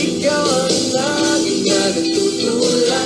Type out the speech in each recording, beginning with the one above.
Ikaw ang laging nagtutulak.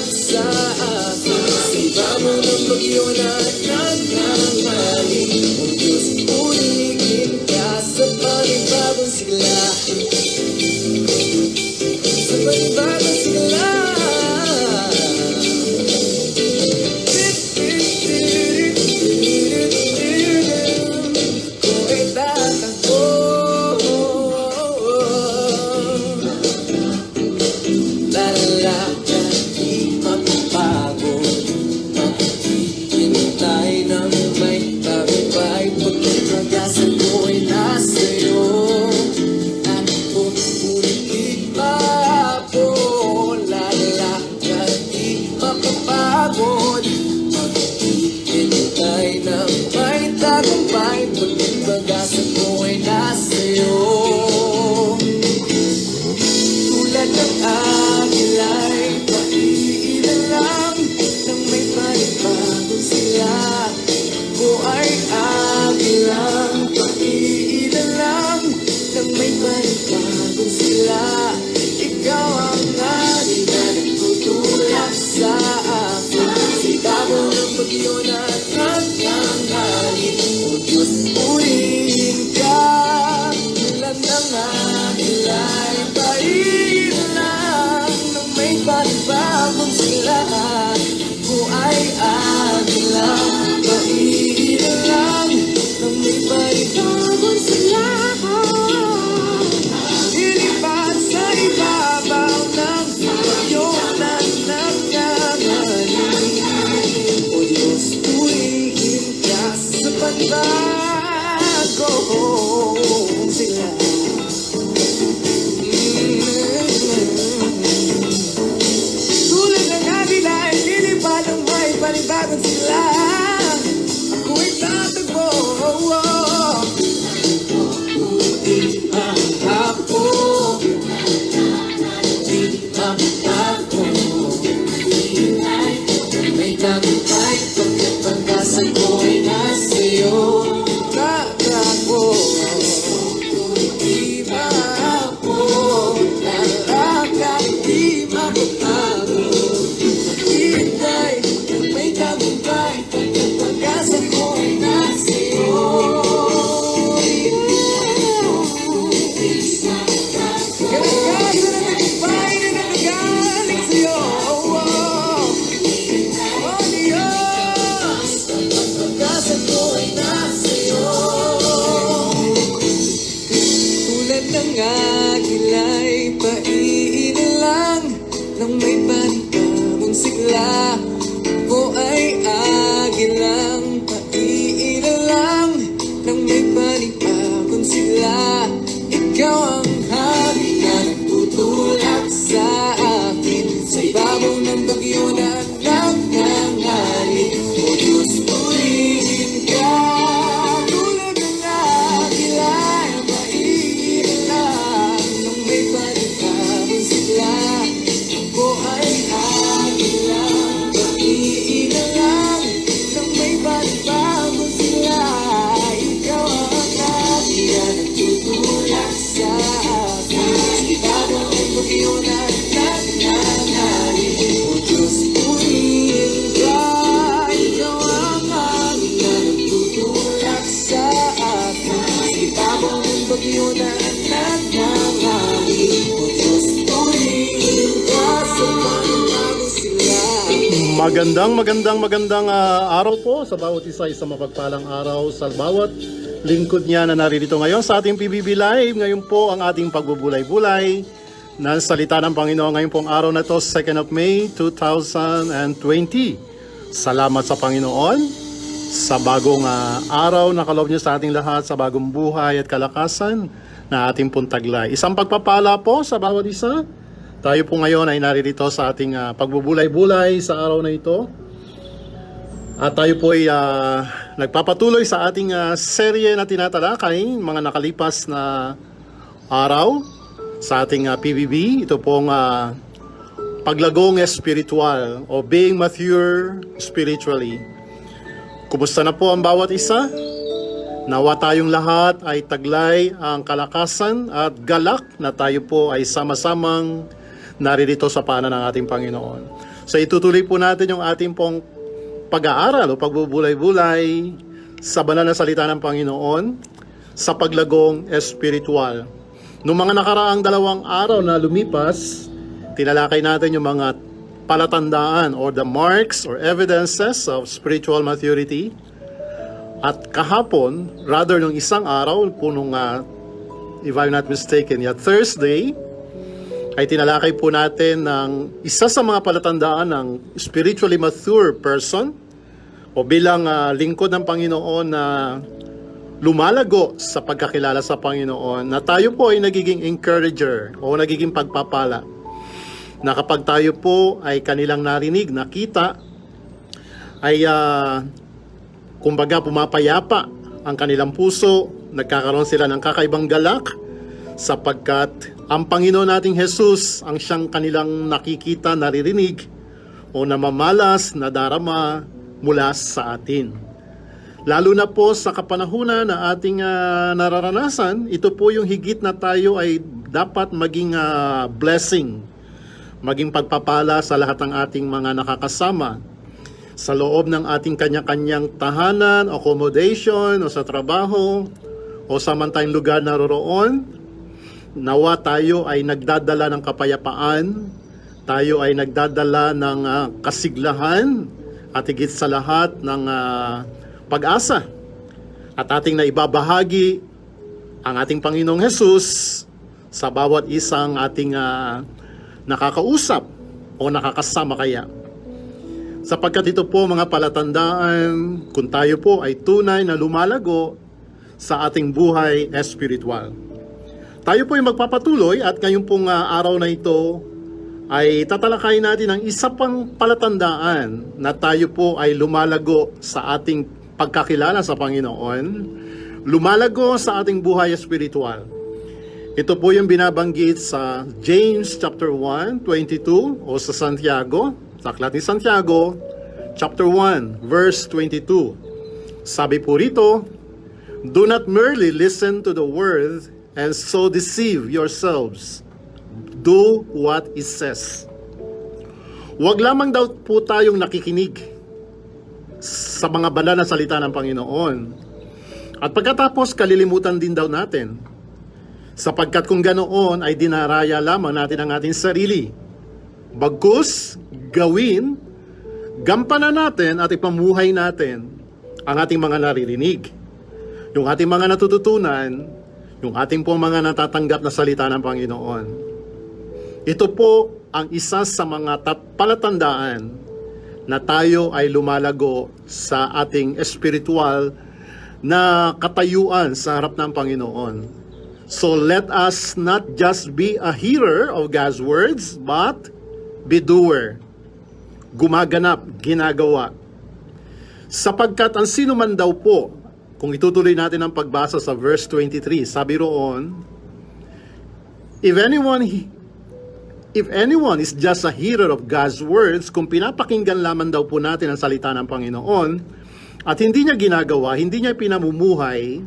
sila'y paiilan ng may panibagong sigla. Ako ay agilang paiilan ng may panibagong sigla. Ikaw ang hari na nagtutulak sa akin sa ibabaw ng bagyo na nagkangalit. O Diyos, purihin ka. Tulad ng agila maiilan ng may panibagong sigla. Ako ay agilang paiilan ng may panibagong sigla. Ikaw ang hari na nagtutulak sa akin sa ibabaw ng bagyo na nagkangalit. O Diyos, purihin ka. Ikaw ang hari na nagtutulak sa akin sa ibabaw ng bagyo na nagkangalit. O Diyos, purihin ka sa panibagong sigla. Magandang araw po sa bawat isa mapagpalang araw sa bawat lingkod niya na naririto ngayon sa ating PBB Live. Ngayon po ang ating pagbubulay-bulay ng salita ng Panginoon. Ngayon pong araw na to, 2nd of May 2020. Salamat sa Panginoon sa bagong araw na kaloob niyo sa ating lahat, sa bagong buhay at kalakasan na ating puntaglay. Isang pagpapala po sa bawat isa. Tayo po ngayon ay naririto sa ating pagbubulay-bulay sa araw na ito. At tayo po ay nagpapatuloy sa ating serye na tinatalakay, mga nakalipas na araw sa ating PBB. Ito pong paglagong espiritual o being mature spiritually. Kumusta na po ang bawat isa? Nawa tayong lahat ay taglay ang kalakasan at galak na tayo po ay sama-samang naririto sa paanan ng ating Panginoon. So itutuloy po natin yung ating pong pag-aaral o pagbubulay-bulay sa banal na salita ng Panginoon sa paglagong espiritual. Noong mga nakaraang 2 araw na lumipas, tinalakay natin yung mga palatandaan or the marks or evidences of spiritual maturity. At kahapon, rather nung isang araw, punong, if I'm not mistaken, Thursday, ay tinalakay po natin ng isa sa mga palatandaan ng spiritually mature person o bilang lingkod ng Panginoon na lumalago sa pagkakilala sa Panginoon, na tayo po ay nagiging encourager o nagiging pagpapala. Na kapag tayo po ay kanilang narinig, nakita, ay kumbaga pumapayapa ang kanilang puso, nagkakaroon sila ng kakaibang galak, sapagkat ang Panginoon nating Jesus ang siyang kanilang nakikita, naririnig o namamalas, nadarama mula sa atin. Lalo na po sa kapanahunan na ating nararanasan, ito po yung higit na tayo ay dapat maging blessing, maging pagpapala sa lahat ng ating mga nakakasama sa loob ng ating kanya-kanyang tahanan, accommodation o sa trabaho o sa mantayong lugar na roroon. Nawa tayo ay nagdadala ng kapayapaan, tayo ay nagdadala ng kasiglahan at higit sa lahat ng pag-asa. At ating naibabahagi ang ating Panginoong Jesus sa bawat isang ating nakakausap o nakakasama kaya. Sapagkat ito po mga palatandaan kung tayo po ay tunay na lumalago sa ating buhay espiritual. Tayo po ay magpapatuloy at ngayon pong araw na ito ay tatalakayin natin ang isa pang palatandaan na tayo po ay lumalago sa ating pagkakilala sa Panginoon, lumalago sa ating buhay espiritual. Ito po yung binabanggit sa James chapter 1:22 o sa Santiago, sa aklat ni Santiago, chapter 1, verse 22. Sabi po rito, "Do not merely listen to the word and so deceive yourselves. Do what it says." Huwag lamang daw po tayong nakikinig sa mga banal na salita ng Panginoon. At pagkatapos, kalilimutan din daw natin. Sapagkat kung ganoon ay dinaraya lamang natin ang ating sarili. Bagkus, gawin, gampanan natin at ipamuhay natin ang ating mga naririnig. Yung ating mga natututunan, yung ating pong mga natatanggap na salita ng Panginoon. Ito po ang isa sa mga palatandaan na tayo ay lumalago sa ating espiritual na katayuan sa harap ng Panginoon. So let us not just be a hearer of God's words, but be doer. Gumaganap, ginagawa. Sapagkat ang sino man daw po, kung itutuloy natin ang pagbasa sa verse 23, sabi roon, If anyone is just a hearer of God's words, kung pinapakinggan lamang daw po natin ang salita ng Panginoon, at hindi niya ginagawa, hindi niya pinamumuhay,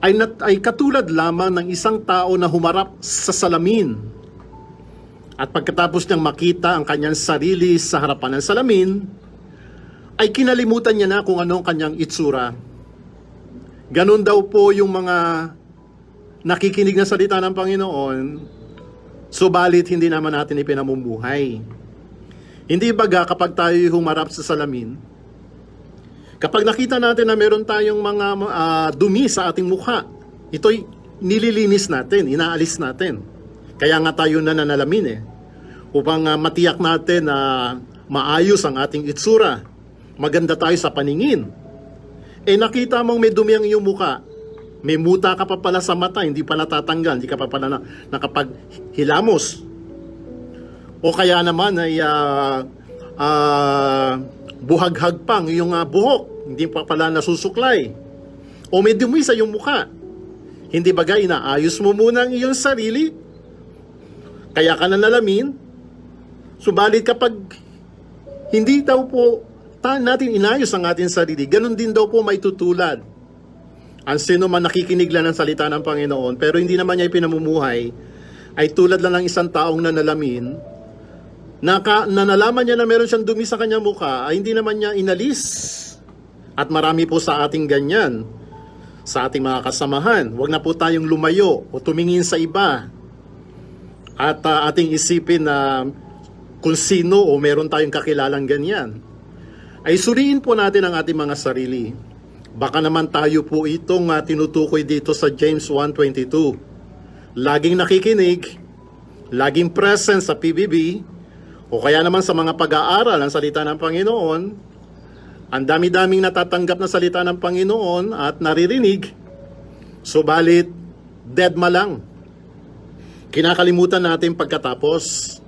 ay katulad lamang ng isang tao na humarap sa salamin. At pagkatapos niyang makita ang kanyang sarili sa harapan ng salamin, ay kinalimutan niya na kung ano ang kanyang itsura. Ganun daw po yung mga nakikinig na salita ng Panginoon, subalit hindi naman natin ipinamumuhay. Hindi baga kapag tayo humarap sa salamin, kapag nakita natin na meron tayong mga dumi sa ating mukha, ito'y nililinis natin, inaalis natin. Kaya nga tayo nananalamin upang matiyak natin na maayos ang ating itsura, maganda tayo sa paningin. Nakita mong may dumi ang iyong mukha, may muta ka pa pala sa mata, hindi pa natatanggal, hindi ka pa pala nakapaghilamos. O kaya naman ay buhaghag pang iyong buhok, hindi pa pala nasusuklay. O may dumi sa iyong mukha. Hindi ba inaayos mo muna ang iyong sarili? Kaya ka nanalamin? Subalit kapag hindi daw po natin inayos ang ating sarili, ganun din daw po may tutulad. Ang sino man nakikinig lang ng salita ng Panginoon, pero hindi naman niya ipinamumuhay, ay tulad lang ng isang taong nanalamin, na nalaman niya na meron siyang dumi sa kanyang mukha, ay hindi naman niya inalis. At marami po sa ating ganyan, sa ating mga kasamahan. Huwag na po tayong lumayo o tumingin sa iba. At ating isipin na kung sino o meron tayong kakilalang ganyan. Ay suriin po natin ang ating mga sarili. Baka naman tayo po itong tinutukoy dito sa James 1:22. Laging nakikinig, laging present sa PBB, o kaya naman sa mga pag-aaral ng salita ng Panginoon, ang dami-daming natatanggap na salita ng Panginoon at naririnig, subalit deadma lang. Kinakalimutan natin pagkatapos,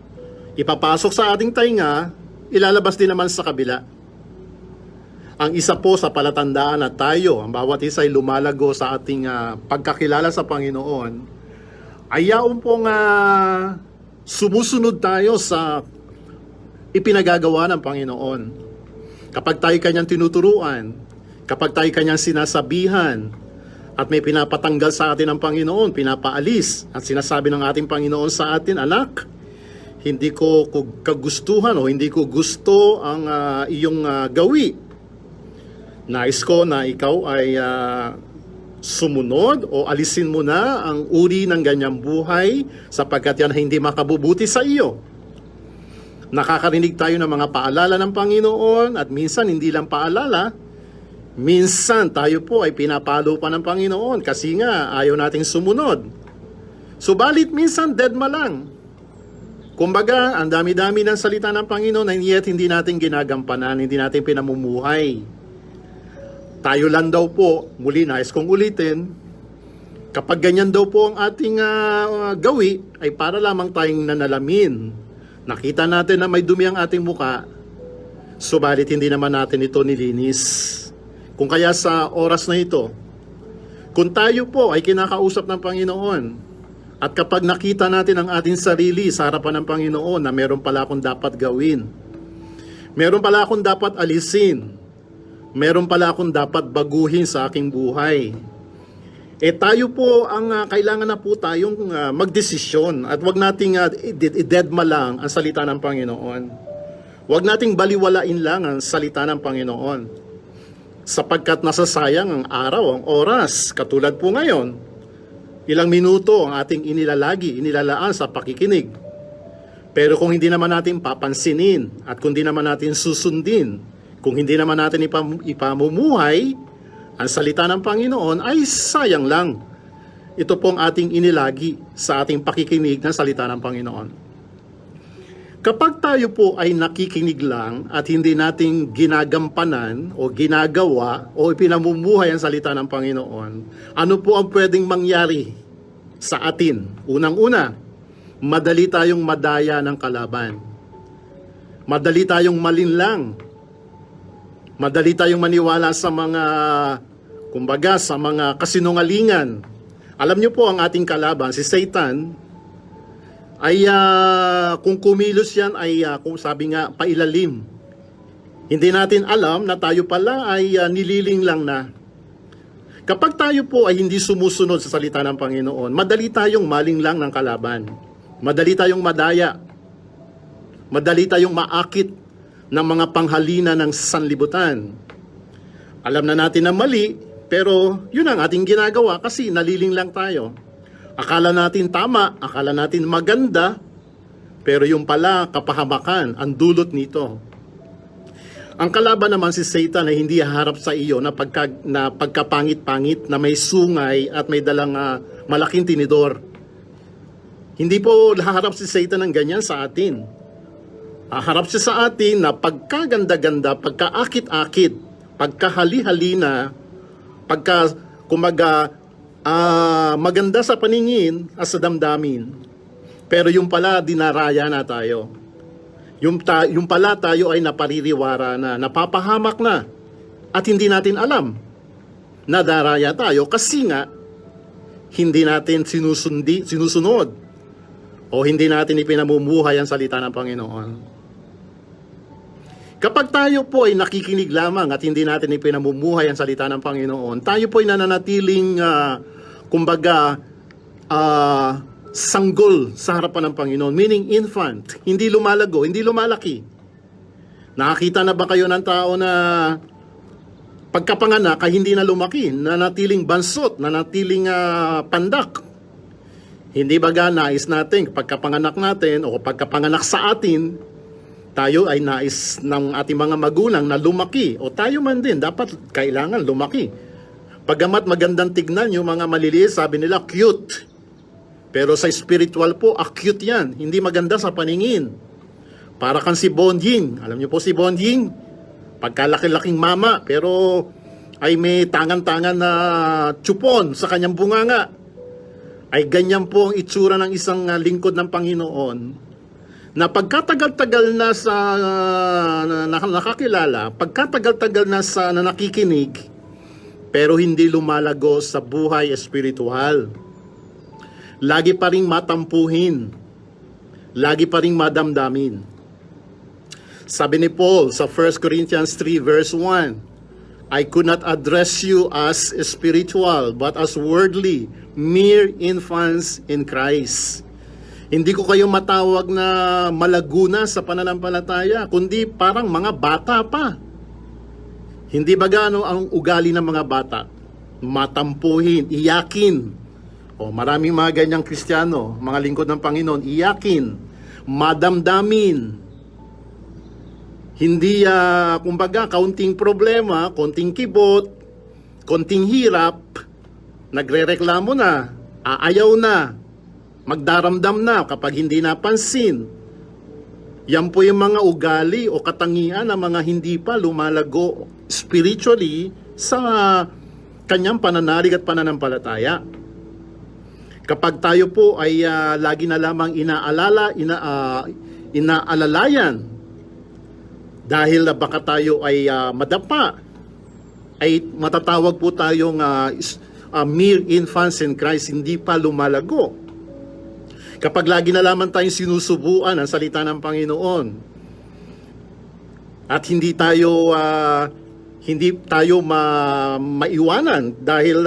ipapasok sa ating tainga, ilalabas din naman sa kabila. Ang isa po sa palatandaan na tayo, ang bawat isa ay lumalago sa ating pagkakilala sa Panginoon, ay yaon pong sumusunod tayo sa ipinagagawa ng Panginoon. Kapag tayo kanyang tinuturuan, kapag tayo kanyang sinasabihan, at may pinapatanggal sa atin ng Panginoon, pinapaalis, at sinasabi ng ating Panginoon sa atin, anak, hindi ko kagustuhan o hindi ko gusto ang iyong gawi. Nais ko na ikaw ay sumunod o alisin mo na ang uri ng ganyang buhay sapagkat yan hindi makabubuti sa iyo. Nakakarinig tayo ng mga paalala ng Panginoon at minsan hindi lang paalala, minsan tayo po ay pinapalo pa ng Panginoon kasi nga ayaw nating sumunod. Subalit minsan deadma lang. Kumbaga, ang dami-dami ng salita ng Panginoon and yet hindi natin ginagampanan, hindi natin pinamumuhay. Tayo lang daw po, muli nais kong ulitin, kapag ganyan daw po ang ating gawi, ay para lamang tayong nanalamin. Nakita natin na may dumi ang ating muka, subalit hindi naman natin ito nilinis. Kung kaya sa oras na ito, kung tayo po ay kinakausap ng Panginoon, at kapag nakita natin ang ating sarili sa harapan ng Panginoon na meron pala akong dapat gawin, meron pala akong dapat alisin, meron pala akong dapat baguhin sa aking buhay, tayo po ang kailangan na po tayong magdesisyon at wag nating i-deadma lang ang salita ng Panginoon. Wag nating baliwalain lang ang salita ng Panginoon. Sapagkat nasasayang ang araw, ang oras, katulad po ngayon, ilang minuto ang ating inilalaan sa pakikinig. Pero kung hindi naman natin papansinin at kung hindi naman natin susundin, kung hindi naman natin ipamumuhay, ang salita ng Panginoon ay sayang lang. Ito pong ating inilagi sa ating pakikinig ng salita ng Panginoon. Kapag tayo po ay nakikinig lang at hindi nating ginagampanan o ginagawa o ipinamumuhay ang salita ng Panginoon, ano po ang pwedeng mangyari sa atin? Unang-una, madali tayong madaya ng kalaban. Madali tayong malinlang. Madali tayong maniwala sa mga, kumbaga, sa mga kasinungalingan. Alam niyo po, ang ating kalaban, si Satan, ay kung kumilos yan ay kung sabi nga pailalim. Hindi natin alam na tayo pala ay nililing lang na. Kapag tayo po ay hindi sumusunod sa salita ng Panginoon, madali tayong malinglang ng kalaban. Madali tayong madaya. Madali tayong maakit ng mga panghalina ng sanlibutan. Alam na natin na mali, pero yun ang ating ginagawa kasi naliling lang tayo. Akala natin tama, akala natin maganda, pero yung pala kapahamakan ang dulot nito. Ang kalaban naman si Satan ay hindi haharap sa iyo na pagkapangit-pangit na may sungay at may dalang malaking tinidor. Hindi po haharap si Satan ng ganyan sa atin. Haharap siya sa atin na pagkaganda-ganda, pagkaakit-akit, pagkahali-halina, maganda sa paningin at sa damdamin. Pero yung pala, dinaraya na tayo. Yung pala tayo ay napaririwara na, napapahamak na. At hindi natin alam na daraya tayo kasi nga, hindi natin sinusunod o hindi natin ipinamumuhay ang salita ng Panginoon. Kapag tayo po ay nakikinig lamang at hindi natin ipinamumuhay ang salita ng Panginoon, tayo po ay nananatiling sanggol sa harapan ng Panginoon, meaning infant, hindi lumalago, hindi lumalaki. Nakakita na ba kayo ng tao na pagkapanganak ay hindi na lumaki, nanatiling bansot, nanatiling pandak? Hindi ba nais natin pagkapanganak natin o pagkapanganak sa atin, tayo ay nais ng ating mga magulang na lumaki o tayo man din, dapat kailangan lumaki. Pagamat magandang tignan yung mga maliliit, sabi nila cute. Pero sa spiritual po, acute yan. Hindi maganda sa paningin. Para kang si Bonjing. Alam niyo po si Bonjing? Pagkalaki-laking mama, pero ay may tangan-tangan na tsupon sa kanyang bunganga. Ay ganyan po ang itsura ng isang lingkod ng Panginoon na pagkatagal-tagal na sa nakakilala, pagkatagal-tagal na sa nakikinig, pero hindi lumalago sa buhay espiritual. Lagi pa ring matampuhin. Lagi pa ring madamdamin. Sabi ni Paul sa 1 Corinthians 3 verse 1, I could not address you as spiritual, but as worldly, mere infants in Christ. Hindi ko kayo matawag na malaguna sa pananampalataya, kundi parang mga bata pa. Hindi ba gaano ang ugali ng mga bata? Matampuhin, iyakin. O maraming mga ganyang Kristiyano, mga lingkod ng Panginoon, iyakin, madamdamin. Hindi, kumbaga, kaunting problema, konting kibot, konting hirap, nagrereklamo na, aayaw na, magdaramdam na kapag hindi napansin. Yan po yung mga ugali o katangian ng mga hindi pa lumalago spiritually sa kanyang pananalig at pananampalataya. Kapag tayo po ay lagi na lamang inaalalayan dahil baka tayo ay madapa, ay matatawag po tayong mere infants in Christ, hindi pa lumalago. Kapag lagi na lamang tayong sinusubuan ang salita ng Panginoon at hindi tayo maiwanan dahil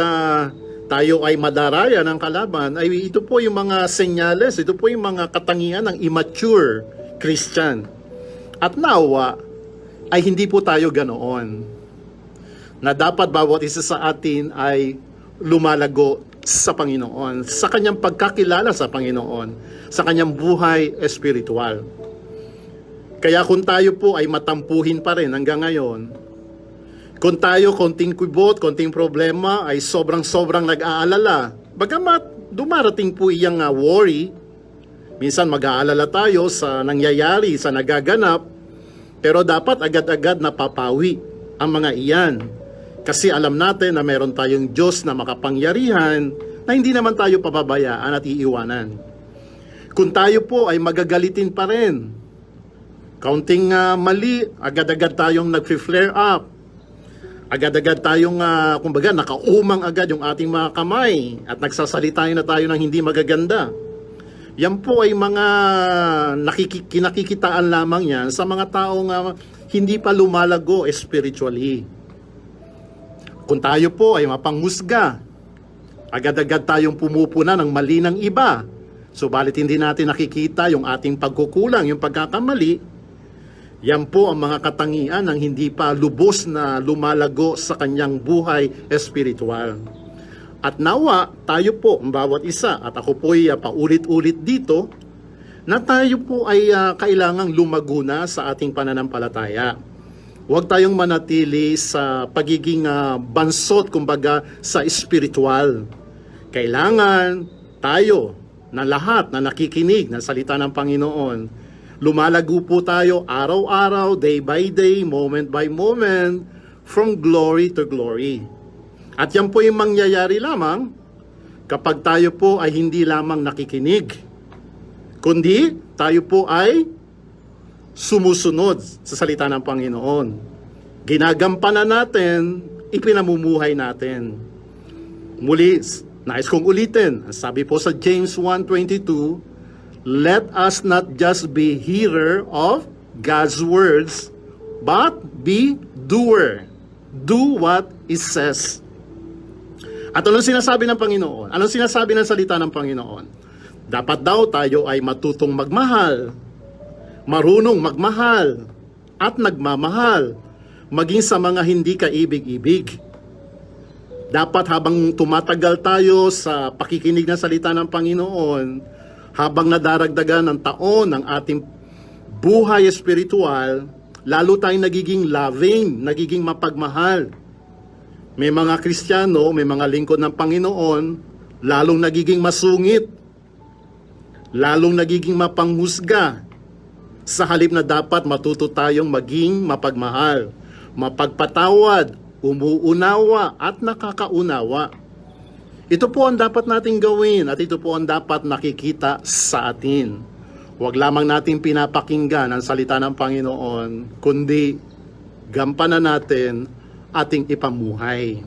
tayo ay madaraya ng kalaban, ay ito po yung mga senyales, ito po yung mga katangian ng immature Christian. At nawa ay hindi po tayo ganoon, na dapat bawat isa sa atin ay lumalago sa Panginoon, sa kanyang pagkakilala sa Panginoon, sa kanyang buhay espiritual. Kaya kung tayo po ay matampuhin pa rin hanggang ngayon, Kung tayo konting kubot, konting problema ay sobrang nag-aalala. Bagamat dumarating po iyang worry, minsan mag-aalala tayo sa nangyayari, sa nagaganap, pero dapat agad-agad napapawi ang mga iyan. Kasi alam natin na meron tayong Diyos na makapangyarihan na hindi naman tayo pababayaan at iiwanan. Kung tayo po ay magagalitin pa rin, kaunting mali, agad-agad tayong nag-flare up. Agad-agad tayong, kumbaga, nakaumang agad yung ating mga kamay at nagsasalita na tayo ng hindi magaganda. Yan po ay mga kinakikitaan lamang yan sa mga taong hindi pa lumalago spiritually. Kung tayo po ay mapanghusga, agad-agad tayong pumupuna ng mali ng iba. Subalit hindi natin nakikita yung ating pagkukulang, yung pagkakamali. Yan po ang mga katangian ng hindi pa lubos na lumalago sa kanyang buhay espiritual. At nawa, tayo po, ang bawat isa, at ako po ay paulit-ulit dito, na tayo po ay kailangang lumago na sa ating pananampalataya. Huwag tayong manatili sa pagiging bansot, kumbaga, sa espiritual. Kailangan tayo na lahat na nakikinig ng salita ng Panginoon, lumalago po tayo araw-araw, day by day, moment by moment, from glory to glory. At yan po yung mangyayari lamang kapag tayo po ay hindi lamang nakikinig, kundi tayo po ay sumusunod sa salita ng Panginoon. Ginagampanan natin, ipinamumuhay natin. Muli, nais kong ulitin, sabi po sa James 1:22, let us not just be hearer of God's words, but be doer. Do what it says. At anong sinasabi ng Panginoon? Anong sinasabi ng salita ng Panginoon? Dapat daw tayo ay matutong magmahal, marunong magmahal, at nagmamahal, maging sa mga hindi kaibig-ibig. Dapat habang tumatagal tayo sa pakikinig ng salita ng Panginoon, habang nadaragdagan ng taon ng ating buhay espiritual, lalo tayong nagiging loving, nagiging mapagmahal. May mga Kristiyano, may mga lingkod ng Panginoon, lalong nagiging masungit, lalong nagiging mapanghusga, sa halip na dapat matuto tayong maging mapagmahal, mapagpatawad, umuunawa at nakakaunawa. Ito po ang dapat nating gawin at ito po ang dapat nakikita sa atin. Huwag lamang nating pinapakinggan ang salita ng Panginoon, kundi gampanan natin ating ipamuhay.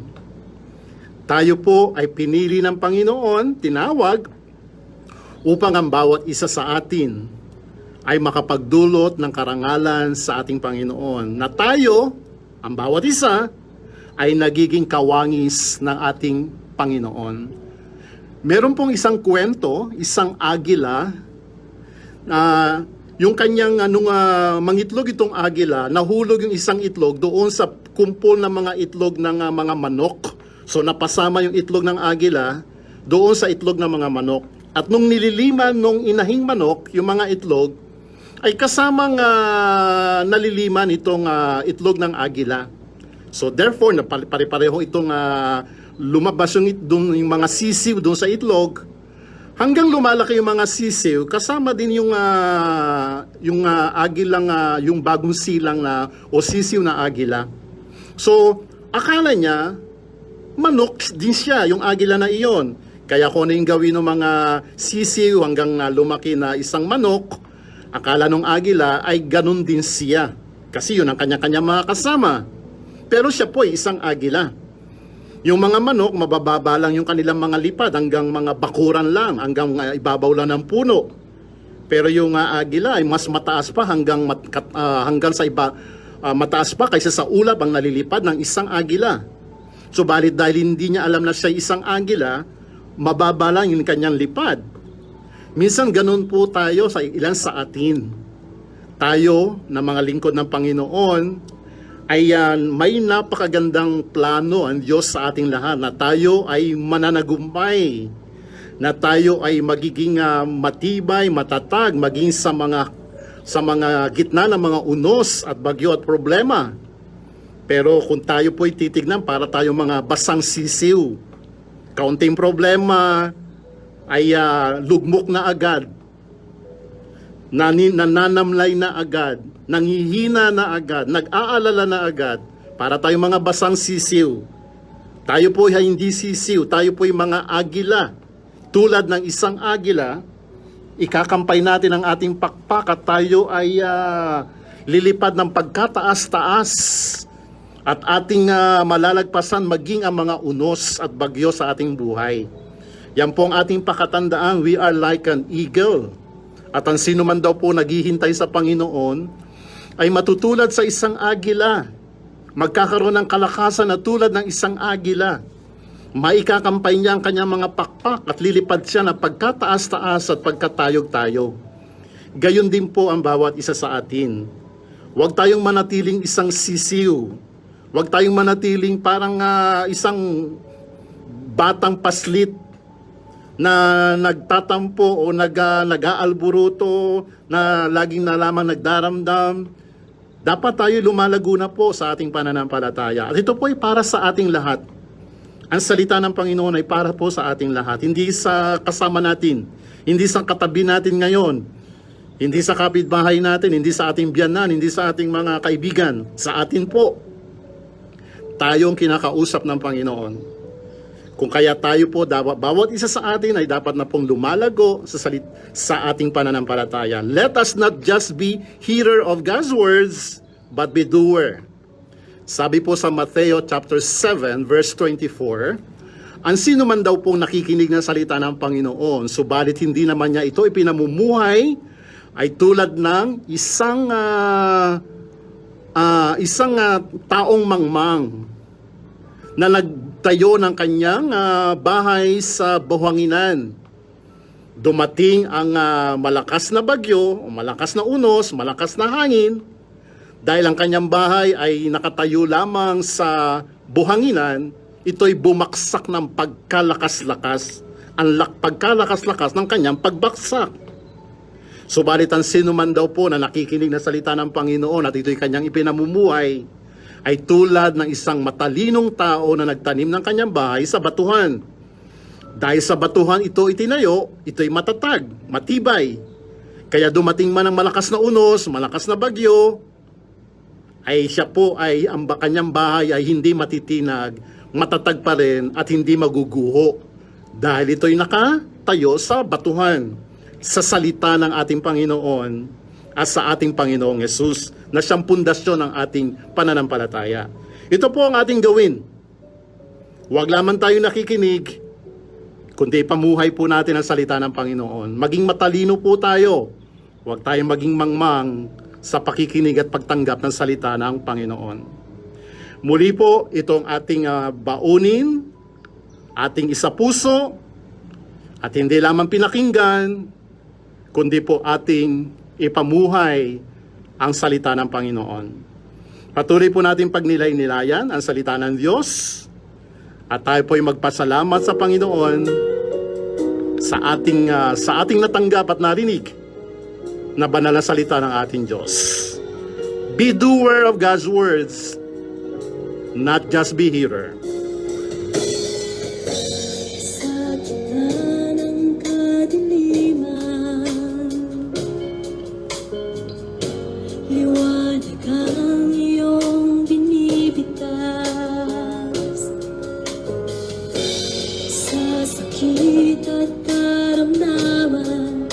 Tayo po ay pinili ng Panginoon, tinawag, upang ang bawat isa sa atin ay makapagdulot ng karangalan sa ating Panginoon, na tayo, ang bawat isa, ay nagiging kawangis ng ating Panginoon. Meron pong isang kwento, isang agila, yung kanyang mangitlog itong agila, nahulog yung isang itlog doon sa kumpol ng mga itlog ng mga manok. So napasama yung itlog ng agila doon sa itlog ng mga manok. At nung nililiman nung inahing manok, yung mga itlog, ay kasamang naliliman itong itlog ng agila. So therefore, pare-pareho itong lumabas yung mga sisiw doon sa itlog, hanggang lumalaki yung mga sisiw, kasama din yung agilang, yung bagong silang na, o sisiw na agila. So, akala niya, manok din siya, yung agila na iyon. Kaya kung ano yung gawin ng mga sisiw hanggang lumaki na isang manok, akala ng agila ay ganun din siya. Kasi yun ang kanya-kanya mga kasama. Pero siya po ay isang agila. Yung mga manok, mabababa lang yung kanilang mga lipad, hanggang mga bakuran lang, hanggang ibabaw lang ng puno. Pero yung agila ay mas mataas pa, hanggang sa iba, mataas pa kaysa sa ulap ang nalilipad ng isang agila. So balit dahil hindi niya alam na siya isang agila, mababa lang yung kanyang lipad. Minsan ganun po tayo sa ilan sa atin. Tayo na mga lingkod ng Panginoon, ay may napakagandang plano ang Diyos sa ating lahat, na tayo ay mananagumpay, na tayo ay magiging matibay, matatag, maging sa mga gitna ng mga unos at bagyo at problema. Pero kung tayo po'y titignan, para tayo mga basang sisiw. Kaunting problema ay lugmok na agad. Nananamlay na agad. Nanghihina na agad. Nag-aalala na agad. Para tayo mga basang sisiw. Tayo po'y hindi sisiw. Tayo po'y mga agila. Tulad ng isang agila, ikakampay natin ang ating pakpak at tayo ay lilipad ng pagkataas-taas at ating malalagpasan maging ang mga unos at bagyo sa ating buhay. Yan po ang ating pakatandaan, we are like an eagle. At ang sino man daw po naghihintay sa Panginoon ay matutulad sa isang agila. Magkakaroon ng kalakasan na tulad ng isang agila. Maikakampay niya ang kanyang mga pakpak at lilipad siya ng pagkataas-taas at pagkatayog-tayog. Gayon din po ang bawat isa sa atin. Huwag tayong manatiling isang sisiw. Huwag tayong manatiling parang isang batang paslit na nagtatampo o nag-aalburuto, na laging na lamang nagdaramdam. Dapat tayo lumalago na po sa ating pananampalataya. At ito po ay para sa ating lahat. Ang salita ng Panginoon ay para po sa ating lahat. Hindi sa kasama natin, hindi sa katabi natin ngayon, hindi sa kapitbahay natin, hindi sa ating biyanan, hindi sa ating mga kaibigan. Sa atin po. Tayong kinakausap ng Panginoon. Kung kaya tayo po, bawat isa sa atin ay dapat na pong lumalago sa ating pananampalataya. Let us not just be hearer of God's words, but be doer. Sabi po sa Mateo chapter 7 verse 24, ang sino man daw pong nakikinig ng salita ng Panginoon, subalit hindi naman niya ito ipinamumuhay, ay tulad ng isang taong mangmang na nagtayo ng kanyang bahay sa buhanginan. Dumating ang malakas na bagyo, malakas na unos, malakas na hangin. Dahil ang kanyang bahay ay nakatayo lamang sa buhanginan, ito'y bumaksak ng pagkalakas-lakas. Ang pagkalakas-lakas ng kanyang pagbaksak. Subalit ang sino man daw po na nakikinig na salita ng Panginoon at ito'y kanyang ipinamumuhay, ay tulad ng isang matalinong tao na nagtanim ng kanyang bahay sa batuhan. Dahil sa batuhan ito itinayo, ito'y matatag, matibay. Kaya dumating man ang malakas na unos, malakas na bagyo, ay siya po ay ang kanyang bahay ay hindi matitinag, matatag pa rin at hindi maguguho. Dahil ito'y nakatayo sa batuhan, sa salita ng ating Panginoon at sa ating Panginoong Yesus na siyang pundasyon ng ating pananampalataya. Ito po ang ating gawin. Huwag lamang tayo nakikinig, kundi pamuhay po natin ang salita ng Panginoon. Maging matalino po tayo. Huwag tayong maging mangmang sa pakikinig at pagtanggap ng salita ng Panginoon. Muli po, itong ating baunin, ating isapuso, at hindi lamang pinakinggan, kundi po ating ipamuhay ang salita ng Panginoon. Patuloy po natin pagnilay-nilayan ang salita ng Diyos at tayo po ay magpasalamat sa Panginoon sa ating natanggap at narinig na banal na salita ng ating Diyos. Be doer of God's words, not just be hearer. Sa gitna ng kadiliman, liwanag ang iyong binibigkas. Sa sakit at karamdaman,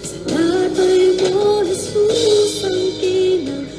sa latay mo, Jesus, ang kinakagalingan.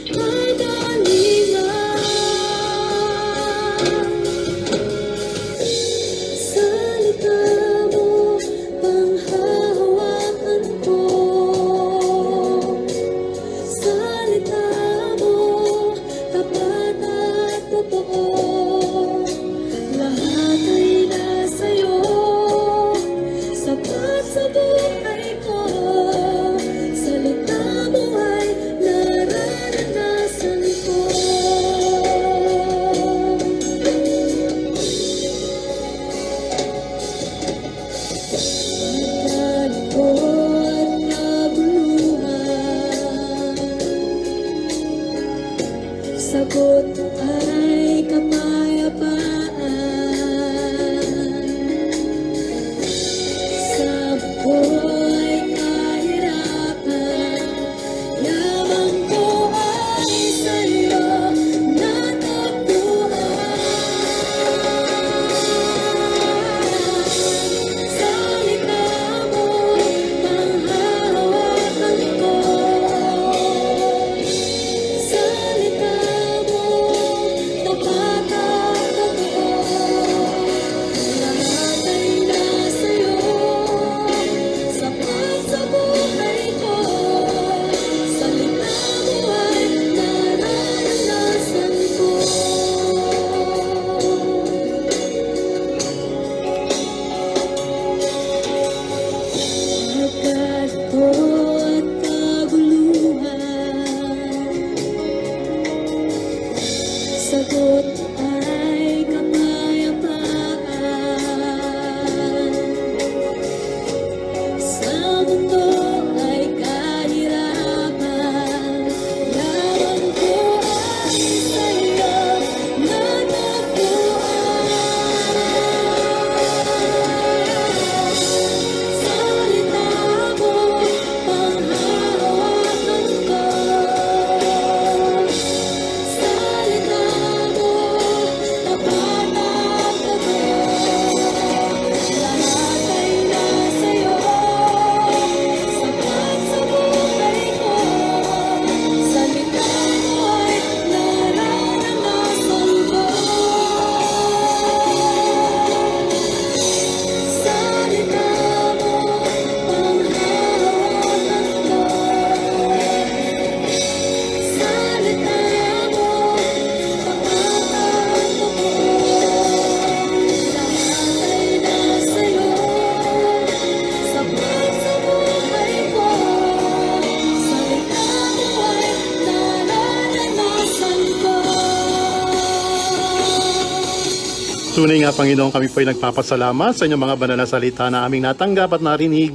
Tunay nga, Panginoon, kami po ay nagpapasalamat sa inyong mga banal na salita na aming natanggap at narinig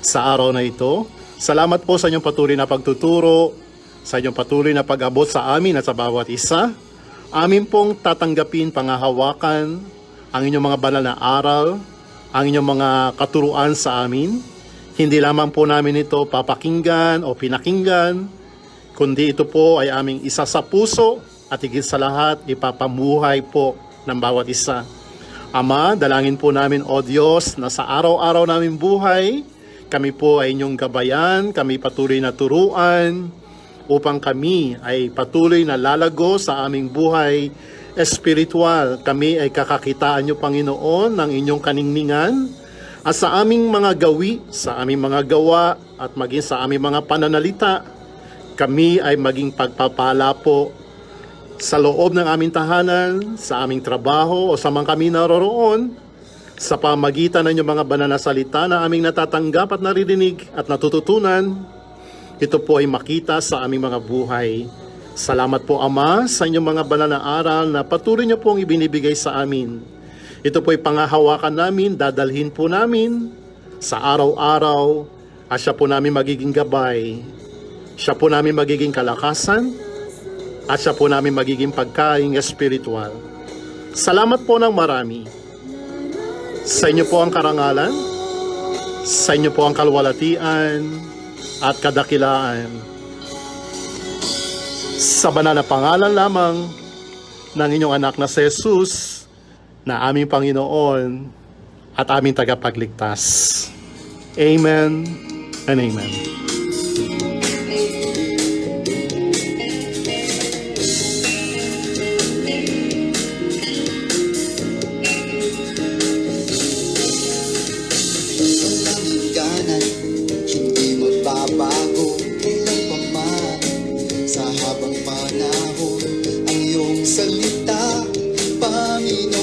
sa araw na ito. Salamat po sa inyong patuloy na pagtuturo, sa inyong patuloy na pag-abot sa amin at sa bawat isa. Amin pong tatanggapin, pangahawakan ang inyong mga banal na aral, ang inyong mga katuruan sa amin. Hindi lamang po namin ito papakinggan o pinakinggan, kundi ito po ay aming isa sa puso at higit sa lahat ipapamuhay po ng bawat isa. Ama, dalangin po namin, O Diyos, na sa araw-araw namin buhay, kami po ay inyong gabayan, kami patuloy na turuan, upang kami ay patuloy na lalago sa aming buhay espiritual. Kami ay kakakitaan nyo, Panginoon, ng inyong kaningningan, at sa aming mga gawi, sa aming mga gawa, at maging sa aming mga pananalita, kami ay maging pagpapala po sa loob ng aming tahanan, sa aming trabaho o sa mga kami naroroon, sa pamagitan ng inyong mga banal na salita na aming natatanggap at naririnig at natututunan, ito po ay makita sa aming mga buhay. Salamat po, Ama, sa inyong mga banal na aral na patuloy niyo pong ibinibigay sa amin. Ito po ay pangahawakan namin, dadalhin po namin sa araw-araw, at siya po namin magiging gabay. Siya po namin magiging kalakasan, at siya po namin magiging pagkaing espiritual. Salamat po ng marami. Sa inyo po ang karangalan, sa inyo po ang kalwalatian at kadakilaan. Sa banal na pangalan lamang ng inyong anak na si Jesus, na aming Panginoon at aming tagapagligtas. Amen and amen. Hindi magbabago kailanpaman sa habang panahon ang iyong salita, Panginoon.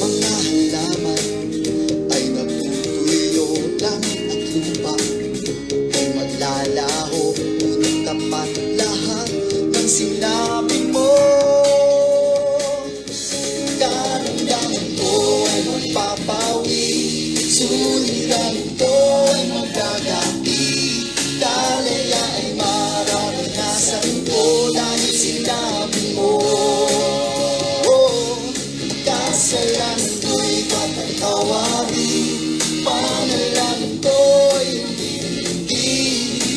Mga halaman ay natutuyo, langit at lupa ay maglalaho, ngunit tapat lahat ng sinabi mo. Karamdaman ko ay magpapawi, suliran ko ay magagapi, kalaya ay mararanasan ko dahil sinabi mo. Kasalanan ko'y patatawarin, panalangin ko'y hindi,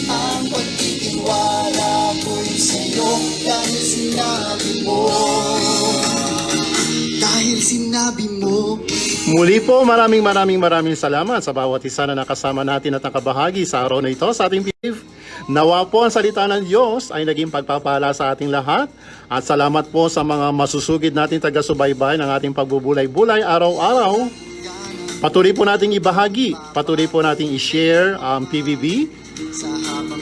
ang pagtitiwala ko'y sa'yo dahil sinabi mo. Dahil sinabi mo. Muli po, maraming salamat sa bawat isa na nakasama natin at nakabahagi sa araw na ito sa ating PIV. Nawa po ang salita ng Diyos ay naging pagpapala sa ating lahat. At salamat po sa mga masusugid natin taga-subaybay ng ating pagbubulay-bulay araw-araw. Patuloy po nating ibahagi, patuloy po nating i-share ang PVB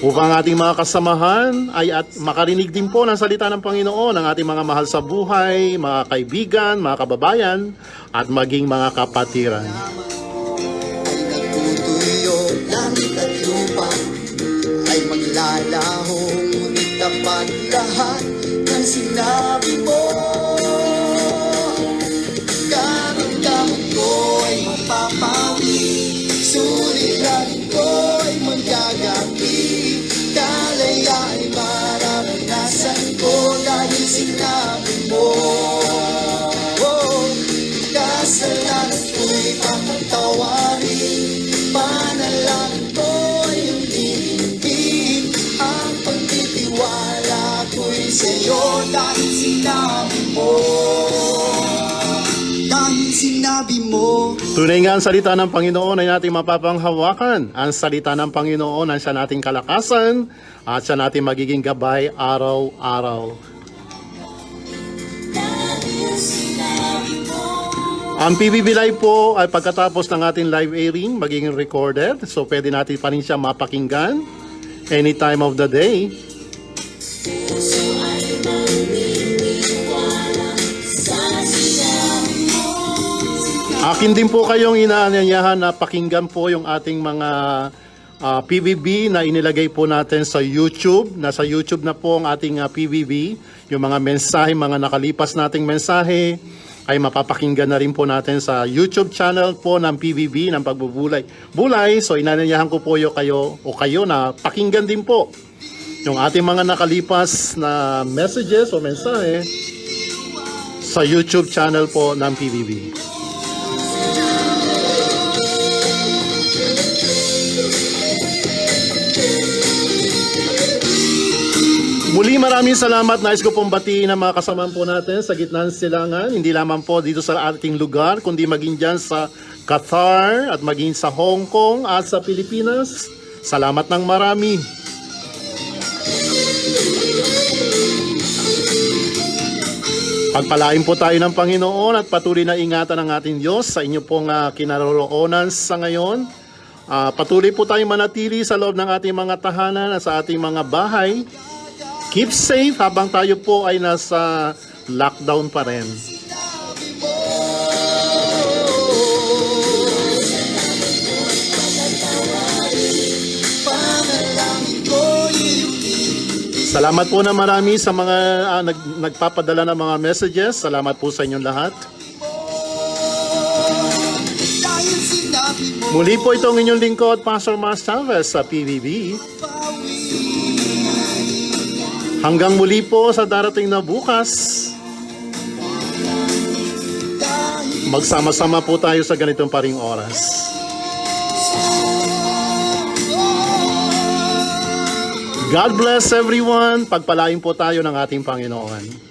upang ating mga kasamahan ay at makarinig din po ng salita ng Panginoon, ang ating mga mahal sa buhay, mga kaibigan, mga kababayan, at maging mga kapatiran. Ay nagtutuyo, langit at lupa ay maglalaho, ngunit tapat lahat ng sinabi mo. Karamdaman ko ay mapapawi, suliran ko ay magagapi, kalaya ay mararanasan ko dahil sinabi mo. Kasalanan ko'y papatawarin, panalangin ko'y hindi, ang pagtitiwala ko'y sa'yo dahil sinabi mo. Dahil sinabi mo. Tunay nga ang salita ng Panginoon ay nating mapapanghawakan. Ang salita ng Panginoon ay siya nating kalakasan at siya nating magiging gabay araw-araw. Ang PBB Live po ay pagkatapos ng ating live airing, magiging recorded. So pwede natin pa rin siya mapakinggan any time of the day. Akin din po kayong inaanyayahan na pakinggan po yung ating mga PBB na inilagay po natin sa YouTube. Nasa YouTube na po ang ating PBB. Yung mga mensahe, mga nakalipas nating mensahe ay mapapakinggan na rin po natin sa YouTube channel po ng PBB ng Pagbubulay Bulay. So inanyayahan ko po kayo na pakinggan din po yung ating mga nakalipas na messages o mensahe sa YouTube channel po ng PBB. Muli maraming salamat. Nais ko pong batiin ang mga kasamahan po natin sa gitna ng silangan. Hindi lamang po dito sa ating lugar, kundi maging dyan sa Qatar at maging sa Hong Kong at sa Pilipinas. Salamat ng marami. Pagpalain po tayo ng Panginoon at patuloy na ingatan ng ating Diyos sa inyo pong kinaroroonan sa ngayon. Patuloy po tayong manatili sa loob ng ating mga tahanan at sa ating mga bahay. Keep safe habang tayo po ay nasa lockdown pa rin. Salamat po na marami sa mga nagpapadala ng mga messages. Salamat po sa inyong lahat. Muli po itong inyong lingkod, Pastor Mas Chavez sa PBB. Hanggang muli po sa darating na bukas. Magsama-sama po tayo sa ganitong paring oras. God bless everyone. Pagpalain po tayo ng ating Panginoon.